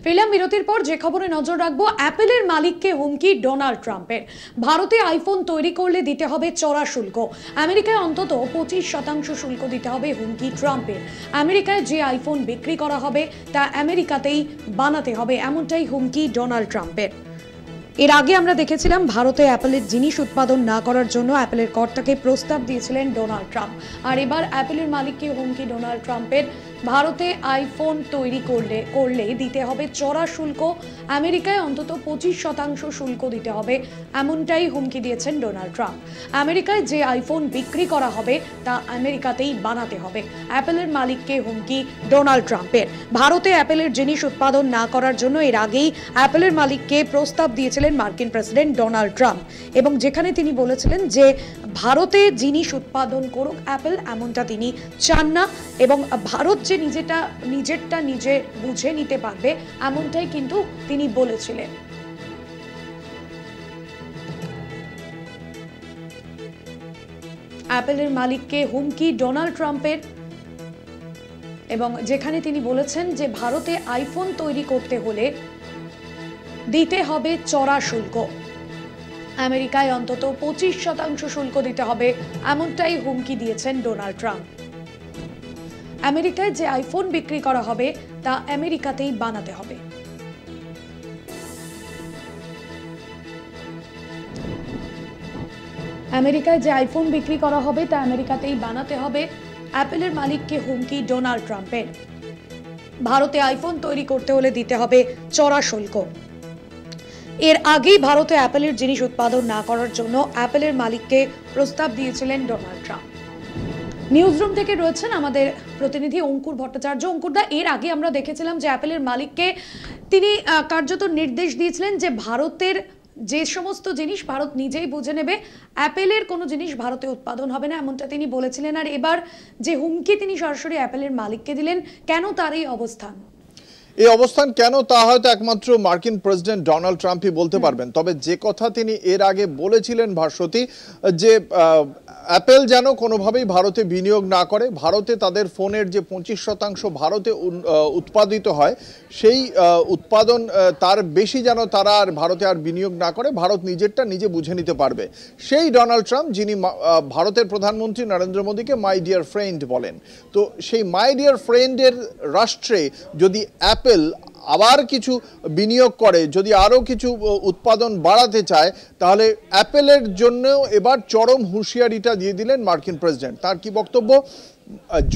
ফিরলাম বিরতির পর যে খবরে নজর রাখবো, অ্যাপেলের মালিককে হুমকি ডোনাল্ড ট্রাম্পের। ভারতে আইফোন তৈরি করলে দিতে হবে চড়া শুল্ক। আমেরিকায় অন্তত 25% শুল্ক দিতে হবে হুমকি ট্রাম্পের। আমেরিকায় যে আইফোন বিক্রি করা হবে তা আমেরিকাতেই বানাতে হবে, এমনটাই হুমকি ডোনাল্ড ট্রাম্পের। এর আগে আমরা দেখেছিলাম ভারতে অ্যাপেলের জিনিস উৎপাদন না করার জন্য অ্যাপেলের কর্তাকে প্রস্তাব দিয়েছিলেন ডোনাল্ড ট্রাম্প। আর এবার অ্যাপেলের মালিককে হুমকি ডোনাল্ড ট্রাম্পের। ভারতে আইফোন তৈরি করলে দিতে হবে চড়া শুল্ক। আমেরিকায় অন্তত 25% শুল্ক দিতে হবে, এমনটাই হুমকি দিয়েছেন ডোনাল্ড ট্রাম্প। আমেরিকায় যে আইফোন বিক্রি করা হবে তা আমেরিকাতেই বানাতে হবে, অ্যাপেলের মালিককে হুমকি ডোনাল্ড ট্রাম্পের। ভারতে অ্যাপেলের জিনিস উৎপাদন না করার জন্য এর আগেই অ্যাপেলের মালিককে প্রস্তাব দিয়েছিলেন মার্কিন প্রেসিডেন্ট ডোনাল্ড ট্রাম্প, এবং যেখানে তিনি বলেছিলেন যে ভারতে জিনিস উৎপাদন করুক অ্যাপেল, এমনটা তিনি চান না, এবং ভারত যে নিজেরটা নিজে বুঝে নিতে পারবে, এমনটাই কিন্তু তিনি বলেছিলেন। অ্যাপেলের মালিককে হুমকি ডোনাল্ড ট্রাম্পের, এবং যেখানে তিনি বলেছেন যে ভারতে আইফোন তৈরি করতে হলে দিতে হবে চড়া শুল্ক। আমেরিকায় অন্তত 25% শুল্ক দিতে হবে, এমনটাই হুমকি দিয়েছেন ডোনাল্ড ট্রাম্প। আমেরিকায় যে আইফোন বিক্রি করা হবে তা আমেরিকাতেই বানাতে হবে। আমেরিকায় যে আইফোন বিক্রি করা হবে তা আমেরিকাতেই বানাতে হবে, অ্যাপেলের মালিককে হুমকি ডোনাল্ড ট্রাম্পের। ভারতে আইফোন তৈরি করতে হলে দিতে হবে চড়া শুল্ক। এর আগেই ভারতে অ্যাপেলের জিনিস উৎপাদন না করার জন্য অ্যাপেলের মালিককে প্রস্তাব দিয়েছিলেন ডোনাল্ড ট্রাম্প। নিউজরুম থেকে রয়েছেন আমাদের প্রতিনিধি অঙ্কুর ভট্টাচার্য। অঙ্কুরদা, এর আগে আমরা দেখেছিলাম যে অ্যাপেলের মালিককে তিনি কার্যত নির্দেশ দিয়েছিলেন যে ভারতের যে সমস্ত জিনিস ভারত নিজেই বুঝে নেবে, অ্যাপেলের কোনো জিনিস ভারতে উৎপাদন হবে না, এমনটা তিনি বলেছিলেন। আর এবার যে হুমকি তিনি সরাসরি অ্যাপেলের মালিককে দিলেন, কেন তার এই অবস্থান? এই অবস্থান কেন তা হয়তো একমাত্র মার্কিন প্রেসিডেন্ট ডোনাল্ড ট্রাম্পই বলতে পারবেন। তবে যে কথা তিনি এর আগে বলেছিলেন ভাস্বতী, যে অ্যাপেল যেন কোনোভাবেই ভারতে বিনিয়োগ না করে, ভারতে তাদের ফোনের যে 25% ভারতে উৎপাদিত হয় সেই উৎপাদন তার বেশি যেন তারা আর ভারতে আর বিনিয়োগ না করে, ভারত নিজেরটা নিজে বুঝে নিতে পারবে। সেই ডোনাল্ড ট্রাম্প যিনি ভারতের প্রধানমন্ত্রী নরেন্দ্র মোদীকে মাই ডিয়ার ফ্রেন্ড বলেন, তো সেই মাই ডিয়ার ফ্রেন্ডের রাষ্ট্রে যদি অ্যাপেল আবার কিছু বিনিয়োগ করে, যদি আরও কিছু উৎপাদন বাড়াতে চায়, তাহলে অ্যাপেলের জন্যও এবার চরম হুঁশিয়ারিটা দিয়ে দিলেন মার্কিন প্রেসিডেন্ট। তার কি বক্তব্য?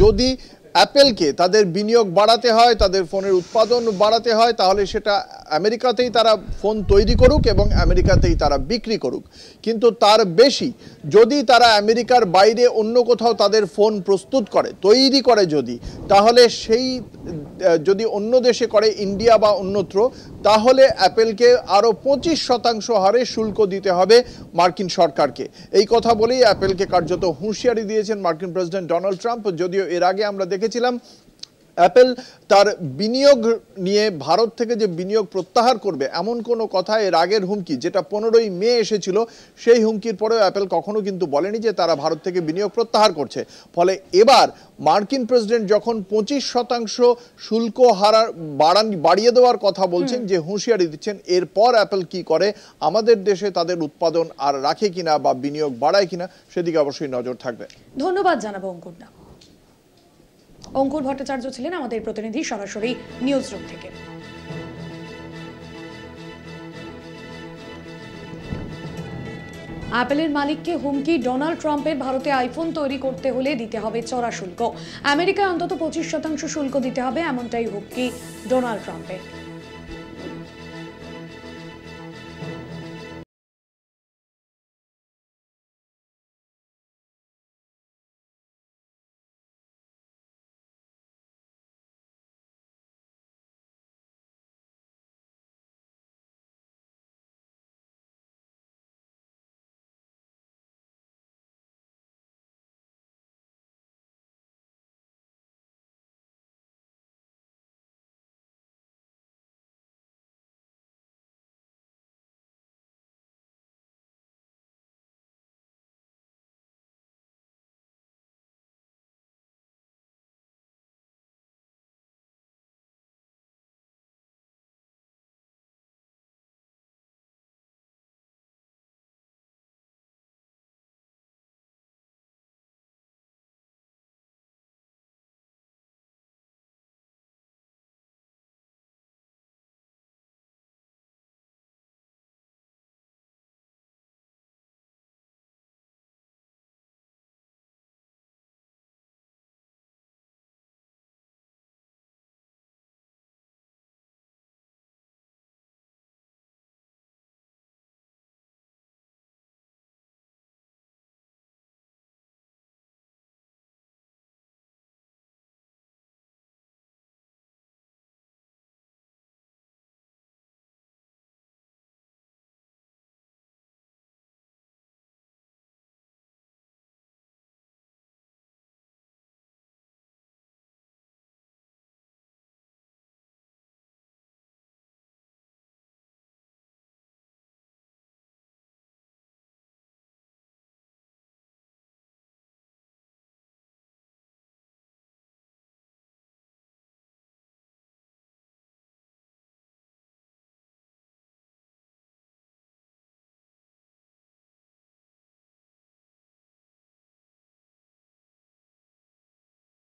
যদি অ্যাপেলকে তাদের বিনিয়োগ বাড়াতে হয়, তাদের ফোনের উৎপাদন বাড়াতে হয়, তাহলে সেটা আমেরিকাতেই তারা ফোন তৈরি করুক এবং আমেরিকাতেই তারা বিক্রি করুক। কিন্তু তার বেশি যদি তারা আমেরিকার বাইরে অন্য কোথাও তাদের ফোন প্রস্তুত করে, তৈরি করে যদি, তাহলে সেই যদি অন্য দেশে করে, ইন্ডিয়া বা অন্যত্র, তাহলে অ্যাপেলকে আরও 25% হারে শুল্ক দিতে হবে মার্কিন সরকারকে। এই কথা বলেই অ্যাপেলকে কার্যত হুঁশিয়ারি দিয়েছেন মার্কিন প্রেসিডেন্ট ডোনাল্ড ট্রাম্প। যদিও এর আগে আমরা দেখেছিলাম অ্যাপেল তার বিনিয়োগ নিয়ে ভারত থেকে যে বিনিয়োগ প্রত্যাহার করবে এমন কোনো কথা এর আগের হুমকি, যেটা 15ই মে এসেছিল, সেই হুমকির পরেও অ্যাপেল কখনো কিন্তু বলেনি যে তারা ভারত থেকে বিনিয়োগ প্রত্যাহার করছে। ফলে এবার মার্কিন প্রেসিডেন্ট যখন 25% শুল্ক বাড়িয়ে দেওয়ার কথা বলছেন, যে হুঁশিয়ারি দিচ্ছেন, এরপর অ্যাপেল কি করে, আমাদের দেশে তাদের উৎপাদন আর রাখে কিনা বা বিনিয়োগ বাড়ায় কিনা, সেদিকে অবশ্যই নজর থাকবে। ধন্যবাদ জানাবো অঙ্কুরদা। অঙ্কুর ভট্টাচার্য ছিলেন আমাদের প্রতিনিধি সরাসরি নিউজরুম থেকে। অ্যাপেলের মালিককে হুমকি ডোনাল্ড ট্রাম্পের। ভারতে আইফোন তৈরি করতে হলে দিতে হবে চড়া শুল্ক। আমেরিকায় অন্তত 25% শুল্ক দিতে হবে, এমনটাই হুমকি ডোনাল্ড ট্রাম্পের।